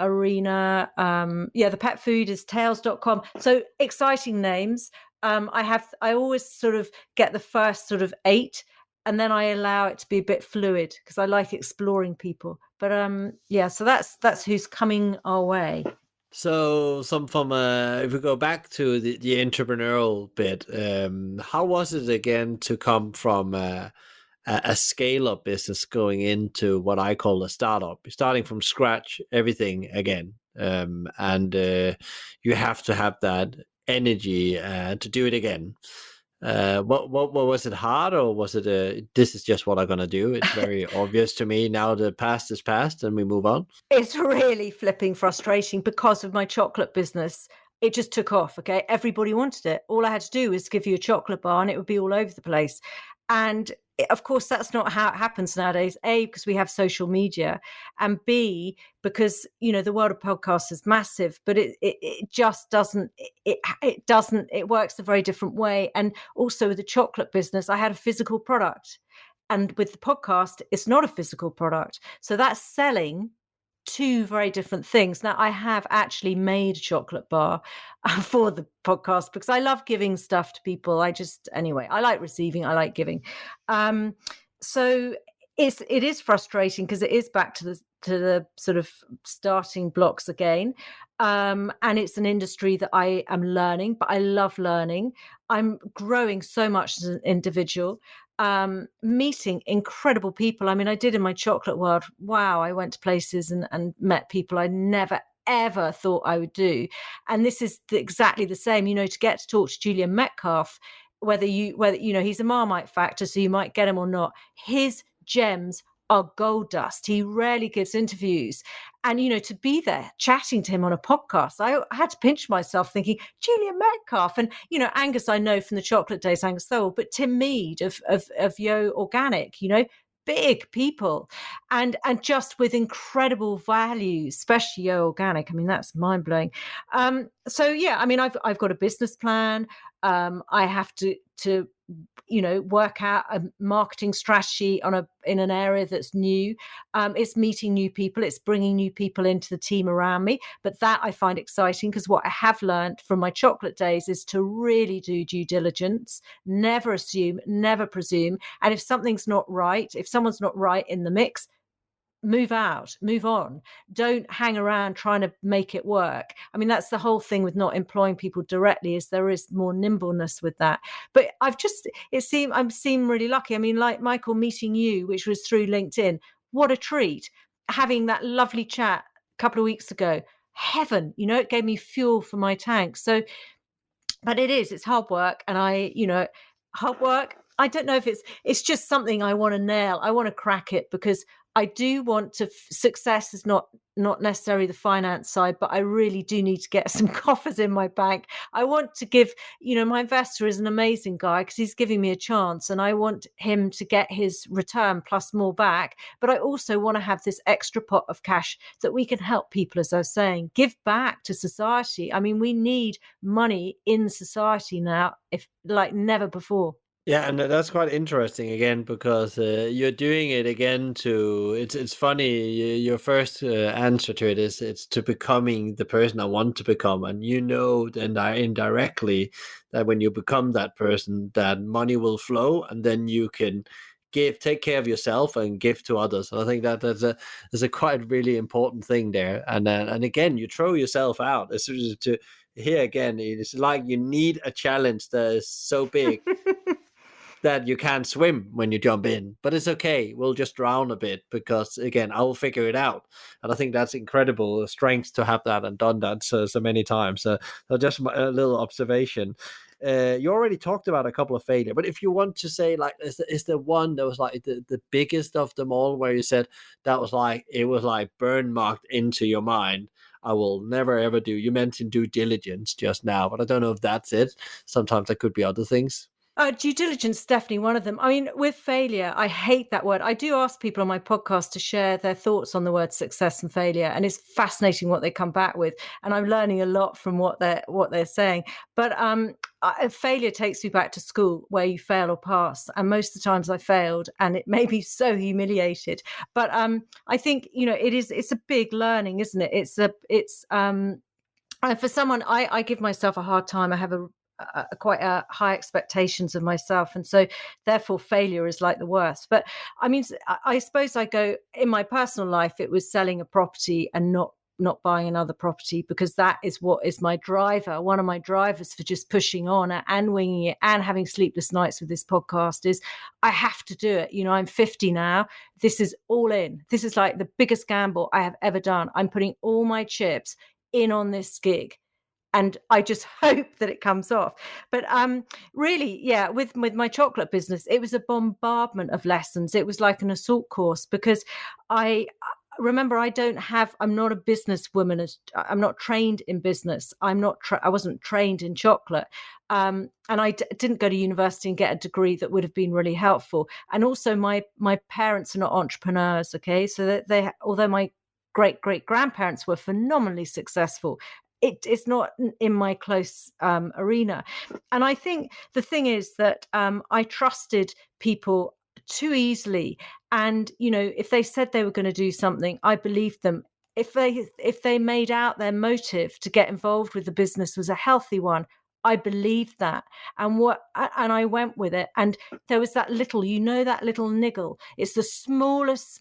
arena. The pet food is tails.com. So exciting names. I always sort of get the first sort of 8, and then I allow it to be a bit fluid because I like exploring people. But so that's who's coming our way. So if we go back to the entrepreneurial bit, how was it again to come from a scale-up business going into what I call a startup? You're starting from scratch, everything again, and you have to have that energy to do it again. What was it hard, or was it this is just what I'm gonna do? It's very obvious to me now. The past is past, and we move on. It's really flipping frustrating because of my chocolate business. It just took off. Okay, everybody wanted it. All I had to do was give you a chocolate bar, and it would be all over the place. And of course, that's not how it happens nowadays. A, because we have social media, and B, because the world of podcasts is massive, but it just doesn't. It doesn't. It works a very different way. And also with the chocolate business, I had a physical product, and with the podcast, it's not a physical product. So that's selling two very different things. Now, I have actually made a chocolate bar for the podcast because I love giving stuff to people. I like receiving, I like giving. So it is frustrating because it is back to the sort of starting blocks again. And it's an industry that I am learning, but I love learning. I'm growing so much as an individual. Meeting incredible people. I mean, I did in my chocolate world. Wow, I went to places and met people I never ever thought I would do. And this is exactly the same. To get to talk to Julian Metcalf, whether he's a Marmite factor, so you might get him or not. His gems are gold dust. He rarely gives interviews. And, to be there chatting to him on a podcast, I had to pinch myself thinking, Julian Metcalf. And, Angus, I know from the chocolate days, Angus Thorwell, but Tim Mead of Yo Organic, big people and just with incredible values, especially Yo Organic. I mean, that's mind blowing. I've got a business plan. I have to work out a marketing strategy in an area that's new. It's meeting new people. It's bringing new people into the team around me. But that I find exciting because what I have learned from my chocolate days is to really do due diligence, never assume, never presume. And if something's not right, if someone's not right in the mix, move out, move on. Don't hang around trying to make it work. I mean, that's the whole thing with not employing people directly, is there is more nimbleness with that. But I'm seem really lucky. I mean, like Michael, meeting you, which was through LinkedIn, what a treat. Having that lovely chat a couple of weeks ago, heaven, it gave me fuel for my tank. So, but it's hard work. And hard work, I don't know if it's just something I want to nail. I want to crack it because I do want to. Success is not necessarily the finance side, but I really do need to get some coffers in my bank. I want to give, my investor is an amazing guy because he's giving me a chance, and I want him to get his return plus more back. But I also want to have this extra pot of cash that we can help people, as I was saying, give back to society. I mean, we need money in society now, if like never before. Yeah, and that's quite interesting again because you're doing it again it's funny, your first answer to it is it's to becoming the person I want to become, and then indirectly that when you become that person, that money will flow, and then you can take care of yourself and give to others. And I think that's a quite really important thing there. And again, you throw yourself out. It's here again, it's like you need a challenge that is so big. that you can't swim when you jump in, but it's okay. We'll just drown a bit because, again, I will figure it out. And I think that's incredible strength to have that and done that so many times. So just a little observation. You already talked about a couple of failure, but if you want to say, like, is there one that was like the biggest of them all, where you said that was like, it was like burn marked into your mind? I will never ever do. You mentioned due diligence just now, but I don't know if that's it. Sometimes there could be other things. Due diligence is definitely one of them. I mean, with failure, I hate that word. I do ask people on my podcast to share their thoughts on the word success and failure, and it's fascinating what they come back with. And I'm learning a lot from what they're saying. But failure takes me back to school, where you fail or pass. And most of the times I failed, and it made me so humiliated. But I think, it's a big learning, isn't it? For someone, I give myself a hard time. I have a quite high expectations of myself, and so therefore failure is like the worst. But I mean, I suppose I go, in my personal life, it was selling a property and not buying another property, because that is what is my driver. One of my drivers for just pushing on and winging it and having sleepless nights with this podcast is I have to do it. I'm 50 now. This is all in. This is like the biggest gamble I have ever done. I'm putting all my chips in on this gig, and I just hope that it comes off. But really, yeah, with my chocolate business, it was a bombardment of lessons. It was like an assault course, because I remember, I'm not a businesswoman. I'm not trained in business. I wasn't trained in chocolate. And I didn't go to university and get a degree that would have been really helpful. And also my parents are not entrepreneurs. Okay. So that although my great grandparents were phenomenally successful, it's not in my close arena. And I think the thing is that I trusted people too easily. And, if they said they were going to do something, I believed them. If they made out their motive to get involved with the business was a healthy one, I believed that. And I went with it. And there was that little niggle. It's the smallest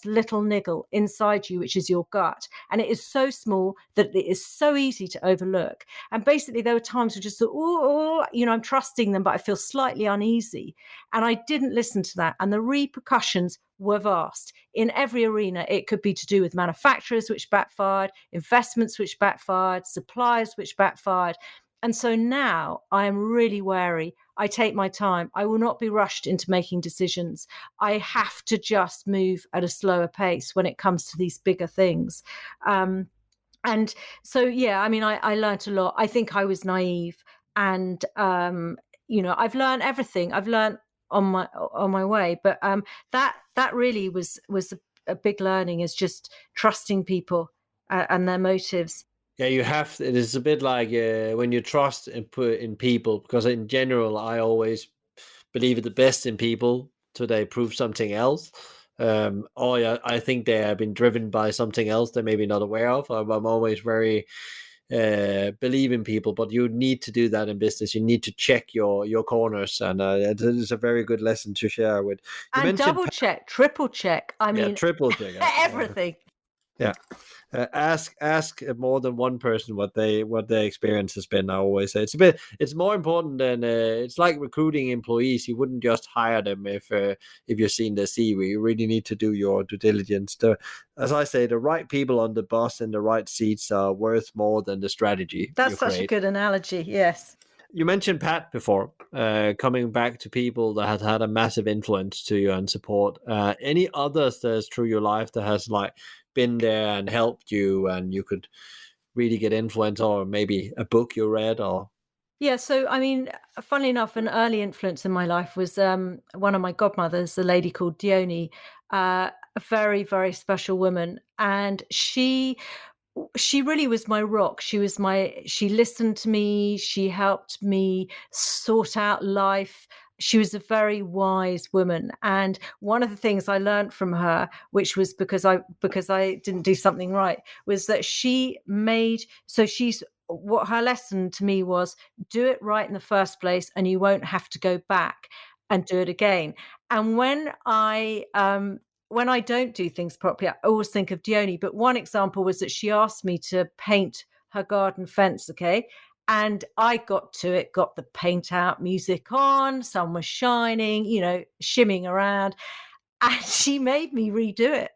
little niggle inside you, which is your gut. And it is so small that it is so easy to overlook. And basically there were times where just thought, I'm trusting them, but I feel slightly uneasy. And I didn't listen to that. And the repercussions were vast in every arena. It could be to do with manufacturers, which backfired, investments, which backfired, suppliers, which backfired. And so now I am really wary. I take my time. I will not be rushed into making decisions. I have to just move at a slower pace when it comes to these bigger things. And so, yeah, I mean, I learned a lot. I think I was naive, and, I've learned everything. I've learned on my way. But that really was a big learning, is just trusting people and their motives. Yeah, you have. It is a bit like when you trust and put in people, because in general, I always believe the best in people till they prove something else. Or yeah, I think they have been driven by something else they're maybe not aware of. I'm always very believe in people, but you need to do that in business. You need to check your corners, and it is a very good lesson to share with. You And mentioned double check, triple check. I mean, triple check everything. Yeah. Ask more than one person what their experience has been. I always say it's more important than it's like recruiting employees. You wouldn't just hire them if you've seen their CV. You really need to do your due diligence. As I say, the right people on the bus in the right seats are worth more than the strategy. That's such a good analogy. Yes. You mentioned Pat before, coming back to people that had a massive influence to you and support. Any others that's through your life that has like been there and helped you, and you could really get influence, or maybe a book you read? Or Yeah, so I mean, funnily enough, an early influence in my life was one of my godmothers, a lady called Dione, a very, very special woman. And she really was my rock. She listened to me. She helped me sort out life. She was a very wise woman. And one of the things I learned from her, which was because I didn't do something right, was that what her lesson to me was, do it right in the first place and you won't have to go back and do it again. And when I don't do things properly, I always think of Dione. But one example was that she asked me to paint her garden fence, okay? And I got to it, got the paint out, music on, sun was shining, shimmying around. And she made me redo it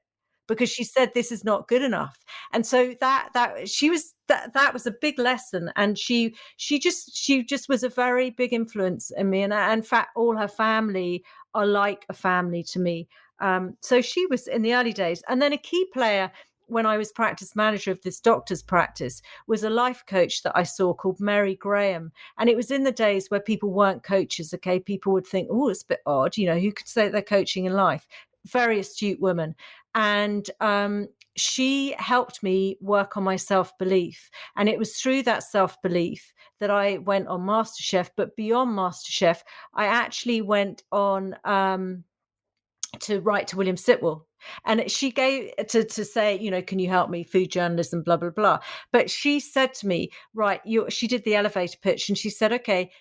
because she said, this is not good enough. And so that was a big lesson. And she just was a very big influence in me. And in fact, all her family are like a family to me. So she was in the early days. And then a key player when I was practice manager of this doctor's practice was a life coach that I saw called Mary Graham. And it was in the days where people weren't coaches. Okay. People would think, oh, it's a bit odd. Who could say they're coaching in life? Very astute woman. And she helped me work on my self-belief. And it was through that self-belief that I went on MasterChef. But beyond MasterChef, I actually went on to write to William Sitwell. And she gave to say, can you help me? Food journalism, blah, blah, blah. But she said to me, right, she did the elevator pitch and she said, okay,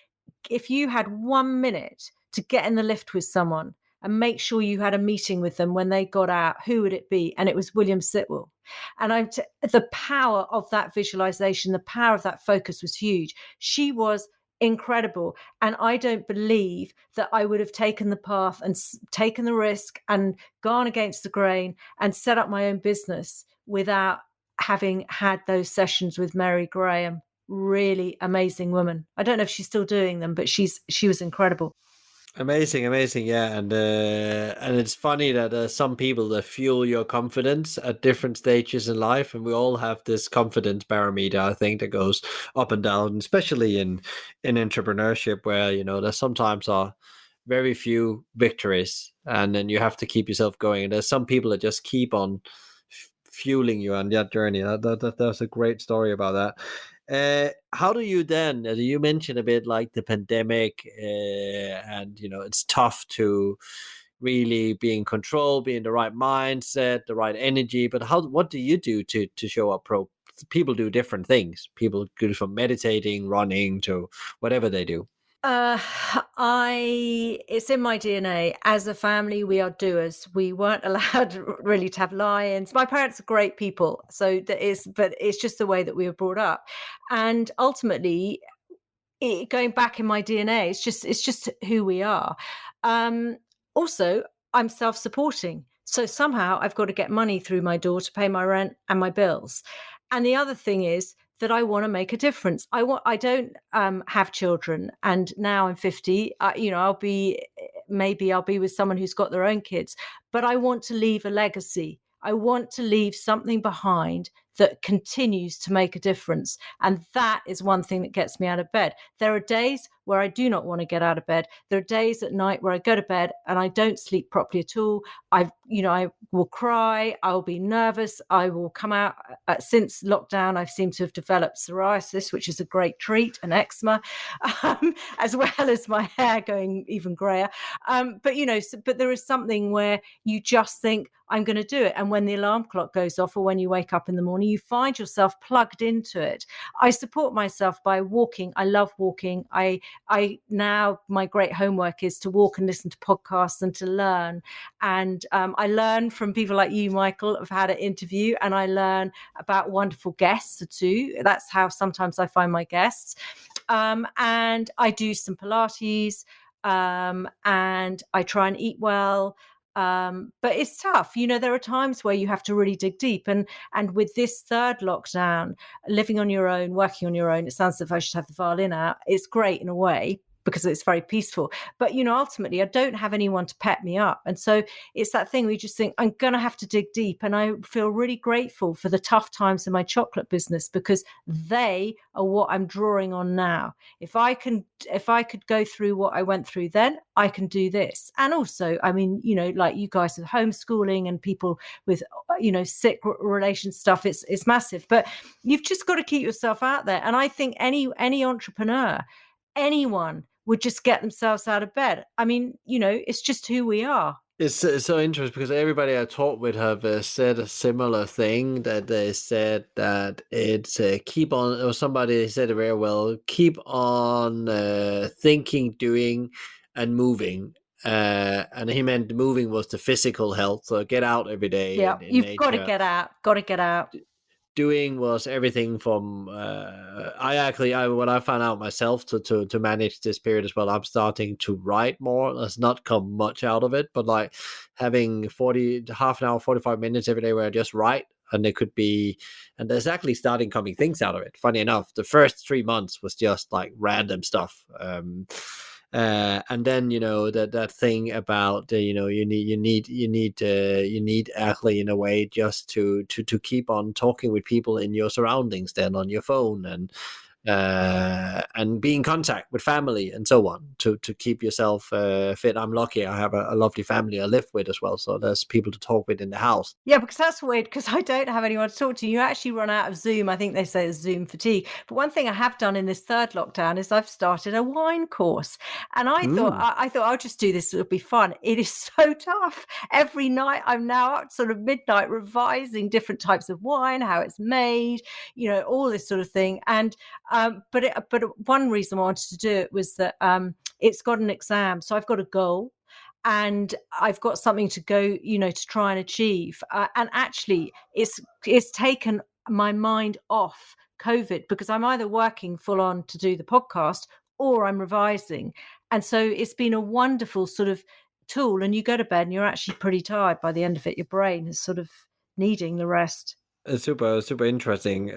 if you had 1 minute to get in the lift with someone and make sure you had a meeting with them when they got out, who would it be? And it was William Sitwell. And the power of that visualization, the power of that focus was huge. She was incredible. And I don't believe that I would have taken the path and taken the risk and gone against the grain and set up my own business without having had those sessions with Mary Graham. Really amazing woman. I don't know if she's still doing them, but she was incredible. Amazing, yeah, and it's funny that some people that fuel your confidence at different stages in life, and we all have this confidence barometer, I think, that goes up and down, especially in entrepreneurship, where there sometimes are very few victories, and then you have to keep yourself going. And there's some people that just keep on fueling you on that journey. That's a great story about that. How do you then, as you mentioned a bit like the pandemic, and it's tough to really be in control, be in the right mindset, the right energy, but what do you do to show up pro? People do different things. People go from meditating, running, to whatever they do. It's in my DNA. As a family, we are doers. We weren't allowed really to have lions. My parents are great people, but it's just the way that we were brought up. And ultimately, going back in my DNA, it's just who we are. Also, I'm self-supporting, so somehow I've got to get money through my door to pay my rent and my bills. And the other thing is that I want to make a difference. I don't have children, and now I'm 50. Maybe I'll be with someone who's got their own kids, but I want to leave a legacy. I want to leave something behind that continues to make a difference. And that is one thing that gets me out of bed. There are days where I do not want to get out of bed. There are days at night where I go to bed and I don't sleep properly at all. I will cry. I will be nervous. I will come out. Since lockdown, I've seemed to have developed psoriasis, which is a great treat, and eczema, as well as my hair going even grayer. But there is something where you just think, I'm going to do it. And when the alarm clock goes off or when you wake up in the morning, you find yourself plugged into it. I support myself by walking. I love walking. Now my great homework is to walk and listen to podcasts and to learn. And I learn from people like you, Michael. I've had an interview, and I learn about wonderful guests too. That's how sometimes I find my guests. And I do some Pilates, and I try and eat well. But it's tough. There are times where you have to really dig deep. And with this third lockdown, living on your own, working on your own, it sounds as if I should have the violin out. It's great in a way, because it's very peaceful. But, ultimately, I don't have anyone to pep me up. And so it's that thing where you just think, I'm going to have to dig deep. And I feel really grateful for the tough times in my chocolate business, because they are what I'm drawing on now. If I could go through what I went through then, I can do this. And also, like you guys with homeschooling and people with, sick relation stuff, it's massive. But you've just got to keep yourself out there. And I think any entrepreneur, anyone would just get themselves out of bed. It's just who we are. It's so interesting, because everybody I talked with have said a similar thing, that they said that it's keep on, or somebody said it very well, keep on thinking, doing, and moving. And he meant moving was the physical health, so get out every day. Yeah, you've got to get out. doing was everything from what I found out myself to manage this period as well. I'm starting to write more. There's not come much out of it, but like having half an hour, 45 minutes every day where I just write, and it could be, and there's actually starting coming things out of it. Funny enough, the first 3 months was just like random stuff. And then that thing about you need actually in a way just to keep on talking with people in your surroundings, then on your phone, and be in contact with family and so on to keep yourself fit. I'm lucky I have a lovely family I live with as well, so there's people to talk with in the house. Yeah, because that's weird, because I don't have anyone to talk to. You actually run out of Zoom. I think they say it's Zoom fatigue. But one thing I have done in this third lockdown is I've started a wine course. And I thought I'll just do this. It'll be fun. It is so tough. Every night I'm now up sort of midnight revising different types of wine, how it's made, all this sort of thing. And but one reason I wanted to do it was that it's got an exam. So I've got a goal, and I've got something to go, to try and achieve. And actually, it's taken my mind off COVID, because I'm either working full on to do the podcast or I'm revising. And so it's been a wonderful sort of tool. And you go to bed and you're actually pretty tired by the end of it. Your brain is sort of needing the rest. Super, super interesting.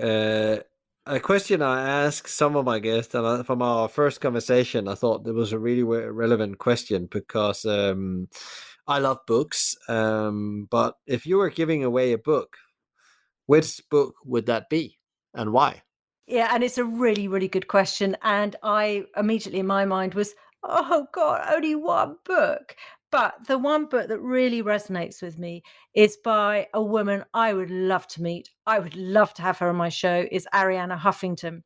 A question I asked some of my guests, and from our first conversation, I thought it was a really relevant question, because I love books. But if you were giving away a book, which book would that be, and why? Yeah, and it's a really, really good question. And I immediately in my mind was, oh God, only one book. But the one book that really resonates with me is by a woman I would love to meet. I would love to have her on my show, is Arianna Huffington.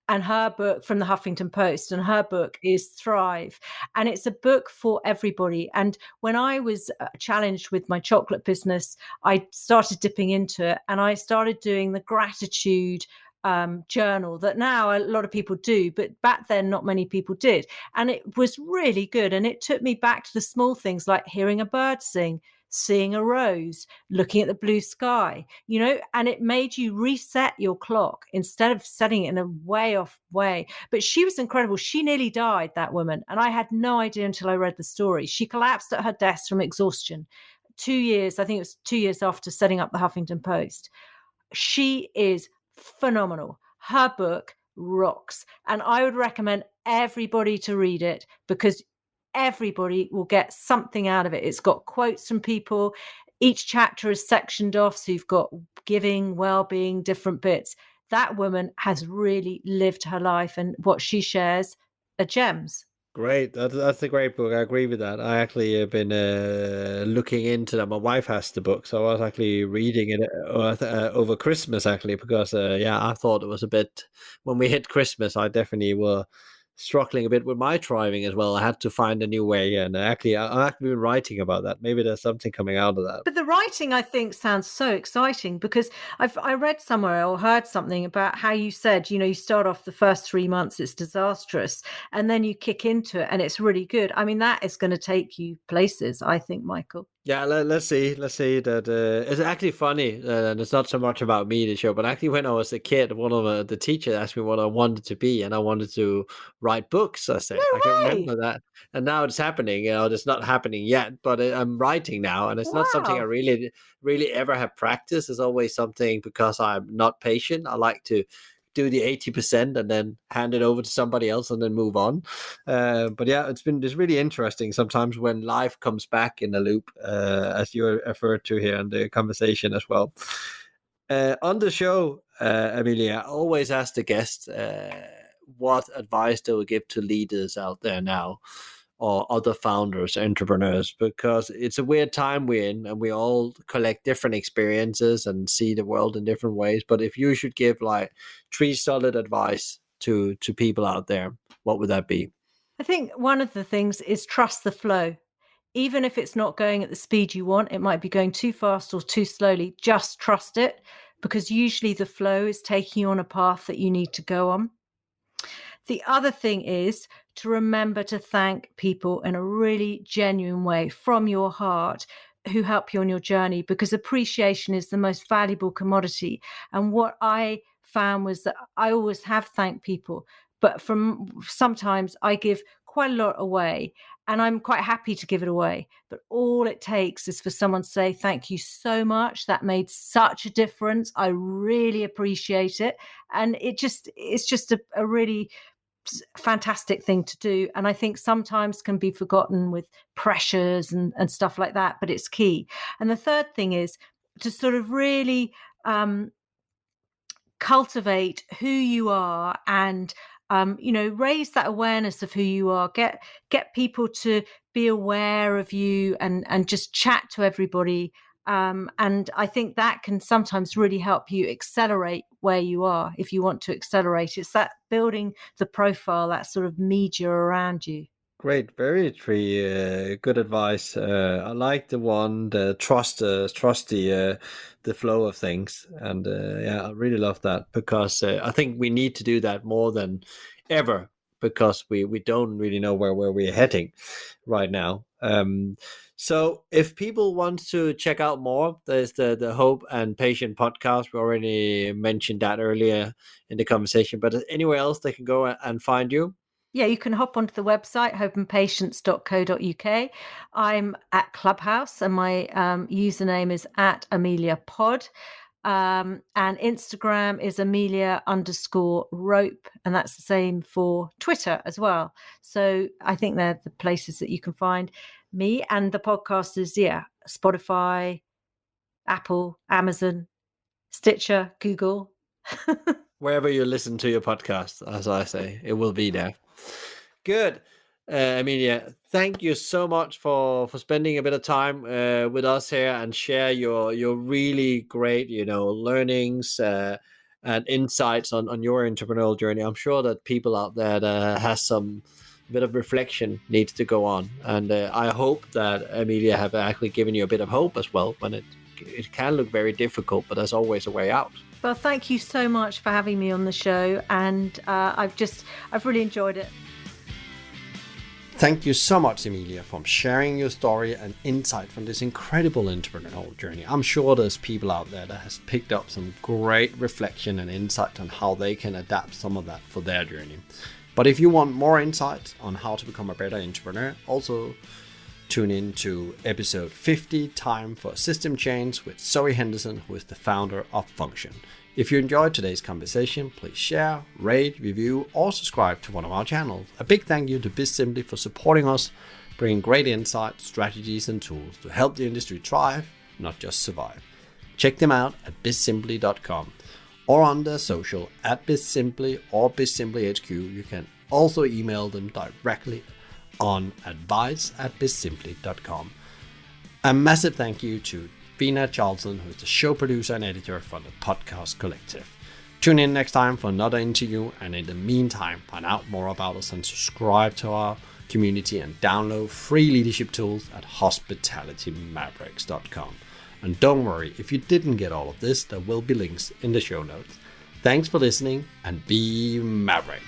And her book, from the Huffington Post, and her book is Thrive. And it's a book for everybody. And when I was challenged with my chocolate business, I started dipping into it, and I started doing the gratitude journal that now a lot of people do, but back then not many people did. And it was really good. And it took me back to the small things, like hearing a bird sing, seeing a rose, looking at the blue sky, and it made you reset your clock instead of setting it in a way off way. But she was incredible. She nearly died, that woman. And I had no idea until I read the story. She collapsed at her desk from exhaustion. 2 years, I think it was 2 years after setting up the Huffington Post. She is phenomenal. Her book rocks. And I would recommend everybody to read it, because everybody will get something out of it. It's got quotes from people. Each chapter is sectioned off. So you've got giving, well-being, different bits. That woman has really lived her life, and what she shares are gems. Great, that's a great book. I agree with that. I actually have been looking into that. My wife has the book, so I was actually reading it over Christmas, actually, because I thought it was a bit. When we hit Christmas, I definitely were struggling a bit with my driving as well. I had to find a new way, and I'm actually been writing about that. Maybe there's something coming out of that. But the writing, I think, sounds so exciting, because I read somewhere or heard something about how you said, you start off the first 3 months, it's disastrous, and then you kick into it and it's really good. I mean, that is going to take you places, I think, Michael. Yeah, let's see that it's actually funny, and it's not so much about me, the show, but actually when I was a kid, one of the teachers asked me what I wanted to be, and I wanted to write books. I said, No I can way. remember that, and now it's happening. It's not happening yet, but I'm writing now, and it's not something I Wow. really ever have practiced. It's always something, because I'm not patient. I like to do the 80% and then hand it over to somebody else and then move on. But yeah, it's really interesting sometimes when life comes back in a loop, as you referred to here in the conversation as well. On the show, Amelia, I always ask the guests what advice they would give to leaders out there now, or other founders, entrepreneurs, because it's a weird time we're in, and we all collect different experiences and see the world in different ways. But if you should give like 3 solid advice to people out there, what would that be? I think one of the things is trust the flow. Even if it's not going at the speed you want, it might be going too fast or too slowly. Just trust it, because usually the flow is taking you on a path that you need to go on. The other thing is to remember to thank people in a really genuine way from your heart. who help you on your journey, because appreciation is the most valuable commodity. And what I found was that I always have thanked people, but sometimes I give quite a lot away, and I'm quite happy to give it away. But all it takes is for someone to say, thank you so much. That made such a difference. I really appreciate it. And it's just a really fantastic thing to do. And I think sometimes can be forgotten with pressures and stuff like that, but it's key. And the third thing is to sort of really cultivate who you are, and raise that awareness of who you are. Get people to be aware of you, and just chat to everybody. And I think that can sometimes really help you accelerate where you are. If you want to accelerate, it's that building the profile, that sort of media around you. Great, very good advice. I like the one, the trust the flow of things, and I really love that, because I think we need to do that more than ever, because we don't really know where we're heading right now. So if people want to check out more, there's the Hope and Patient podcast. We already mentioned that earlier in the conversation, but anywhere else they can go and find you? Yeah, you can hop onto the website, hopeandpatience.co.uk. I'm at Clubhouse, and my username is @AmeliaPod. And Instagram is Amelia_rope, and that's the same for Twitter as well. So I think they're the places that you can find me. And the podcast is, Spotify, Apple, Amazon, Stitcher, Google. Wherever you listen to your podcast, as I say, it will be there. Good. Amelia, thank you so much for spending a bit of time with us here and share your really great, learnings and insights on your entrepreneurial journey. I'm sure that people out there that has some bit of reflection needs to go on. And I hope that Amelia have actually given you a bit of hope as well, when it can look very difficult, but there's always a way out. Well, thank you so much for having me on the show. And I've really enjoyed it. Thank you so much, Amelia, for sharing your story and insight from this incredible entrepreneurial journey. I'm sure there's people out there that has picked up some great reflection and insight on how they can adapt some of that for their journey. But if you want more insights on how to become a better entrepreneur, also tune in to episode 50, Time for a System Change, with Zoe Henderson, who is the founder of Function. If you enjoyed today's conversation, please share, rate, review, or subscribe to one of our channels. A big thank you to BizSimply for supporting us, bringing great insights, strategies, and tools to help the industry thrive, not just survive. Check them out at bizsimply.com or on their social at BizSimply or BizSimplyHQ. You can also email them directly on advice@bizsimply.com. A massive thank you to Vina Charlton, who is the show producer and editor for the Podcast Collective. Tune in next time for another interview, and in the meantime, find out more about us and subscribe to our community and download free leadership tools at hospitalitymavericks.com. And don't worry, if you didn't get all of this, there will be links in the show notes. Thanks for listening, and be Maverick.